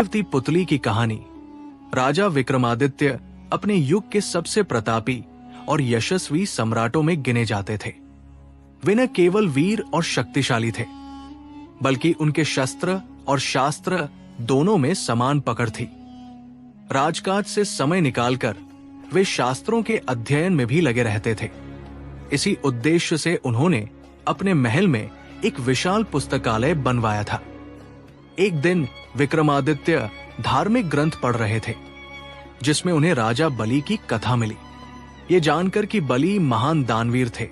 रेवती पुतली की कहानी। राजा विक्रमादित्य अपने युग के सबसे प्रतापी और यशस्वी सम्राटों में गिने जाते थे। वे न केवल वीर और शक्तिशाली थे, बल्कि उनके शस्त्र और शास्त्र दोनों में समान पकड़ थी। राजकाज से समय निकालकर वे शास्त्रों के अध्ययन में भी लगे रहते थे। इसी उद्देश्य से उन्होंने अपने महल में एक विशाल पुस्तकालय बनवाया था। एक दिन विक्रमादित्य धार्मिक ग्रंथ पढ़ रहे थे, जिसमें उन्हें राजा बलि की कथा मिली। ये जानकर कि बलि महान दानवीर थे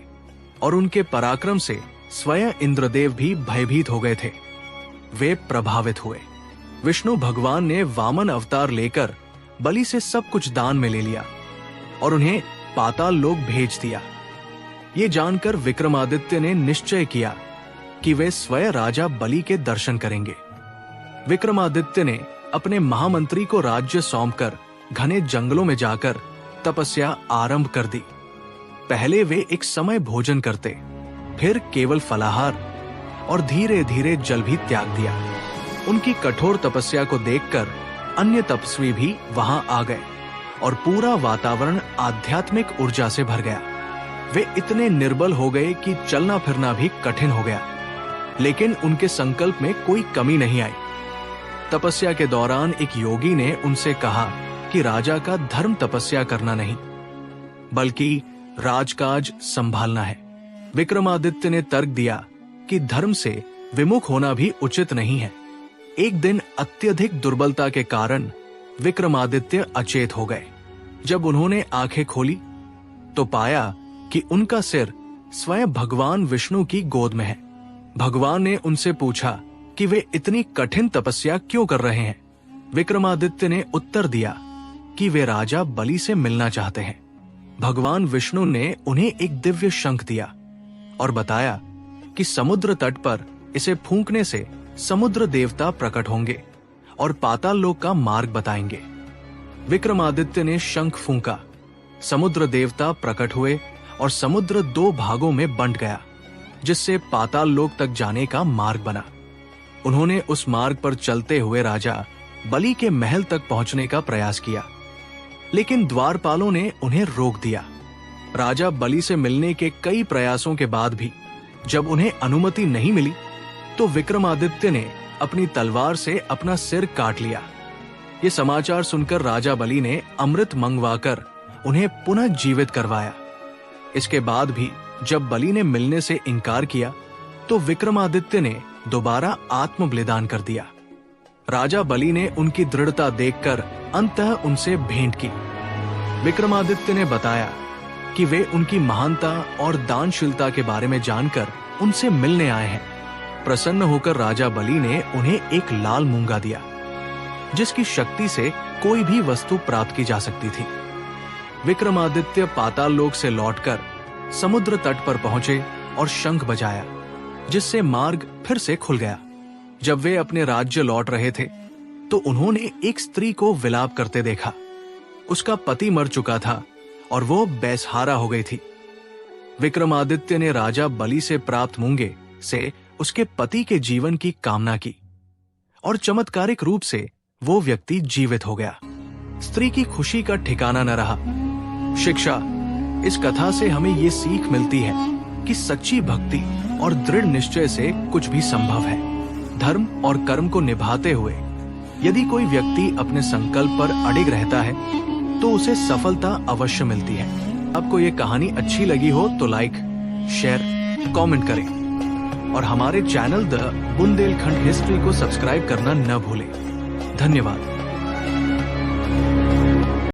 और उनके पराक्रम से स्वयं इंद्रदेव भी भयभीत हो गए थे। वे प्रभावित हुए। विष्णु भगवान ने वामन अवतार लेकर बलि से सब कुछ दान में ले लिया और उन्हें पाताल लोक भेज दिया। ये जानकर विक्रमादित्य ने निश्चय किया कि वे स्वयं राजा बलि के दर्शन करेंगे। विक्रमादित्य ने अपने महामंत्री को राज्य सौंपकर घने जंगलों में जाकर तपस्या आरंभ कर दी। पहले वे एक समय भोजन करते, फिर केवल फलाहार और धीरे धीरे जल भी त्याग दिया। उनकी कठोर तपस्या को देखकर अन्य तपस्वी भी वहां आ गए और पूरा वातावरण आध्यात्मिक ऊर्जा से भर गया। वे इतने निर्बल हो गए कि चलना फिरना भी कठिन हो गया, लेकिन उनके संकल्प में कोई कमी नहीं आई। तपस्या के दौरान एक योगी ने उनसे कहा कि राजा का धर्म तपस्या करना नहीं, बल्कि राजकाज संभालना है। विक्रमादित्य ने तर्क दिया कि धर्म से विमुख होना भी उचित नहीं है। एक दिन अत्यधिक दुर्बलता के कारण विक्रमादित्य अचेत हो गए। जब उन्होंने आंखें खोली तो पाया कि उनका सिर स्वयं भगवान विष्णु की गोद में है। भगवान ने उनसे पूछा कि वे इतनी कठिन तपस्या क्यों कर रहे हैं। विक्रमादित्य ने उत्तर दिया कि वे राजा बलि से मिलना चाहते हैं। भगवान विष्णु ने उन्हें एक दिव्य शंख दिया और बताया कि समुद्र तट पर इसे फूंकने से समुद्र देवता प्रकट होंगे और पाताल लोक का मार्ग बताएंगे। विक्रमादित्य ने शंख फूंका, समुद्र देवता प्रकट हुए और समुद्र दो भागों में बंट गया, जिससे पाताल लोक तक जाने का मार्ग बना। उन्होंने उस मार्ग पर चलते हुए राजा बलि के महल तक पहुंचने का प्रयास किया, लेकिन द्वारपालों ने उन्हें रोक दिया। राजा बलि से मिलने के कई प्रयासों के बाद भी जब उन्हें अनुमति नहीं मिली, तो विक्रमादित्य ने अपनी तलवार से अपना सिर काट लिया। ये समाचार सुनकर राजा बलि ने अमृत मंगवाकर उन्हें पुनः जीवित करवाया। इसके बाद भी जब बलि ने मिलने से इनकार किया, तो विक्रमादित्य ने दोबारा आत्म बलिदान कर दिया। राजा बलि ने उनकी दृढ़ता देखकर अंततः उनसे भेंट की। विक्रमादित्य ने बताया कि वे उनकी महानता और दानशीलता के बारे में जानकर उनसे मिलने आए हैं। प्रसन्न होकर राजा बलि ने उन्हें एक लाल मूंगा दिया, जिसकी शक्ति से कोई भी वस्तु प्राप्त की जा सकती थी। विक्रमादित्य पाताल लोक से लौटकर समुद्र तट पर पहुंचे और शंख बजाया, जिससे मार्ग फिर से खुल गया। जब वे अपने राज्य लौट रहे थे, तो उन्होंने एक स्त्री को विलाप करते देखा। उसका पति मर चुका था और वो बेसहारा हो गई थी। विक्रमादित्य ने राजा बलि से प्राप्त मूंगे से उसके पति के जीवन की कामना की और चमत्कारिक रूप से वो व्यक्ति जीवित हो गया। स्त्री की खुशी का ठिकाना न रहा। शिक्षा: इस कथा से हमें ये सीख मिलती है कि सच्ची भक्ति और दृढ़ निश्चय से कुछ भी संभव है। धर्म और कर्म को निभाते हुए यदि कोई व्यक्ति अपने संकल्प पर अडिग रहता है, तो उसे सफलता अवश्य मिलती है। आपको ये कहानी अच्छी लगी हो तो लाइक, शेयर, कमेंट करें और हमारे चैनल द बुंदेलखंड हिस्ट्री को सब्सक्राइब करना न भूलें। धन्यवाद।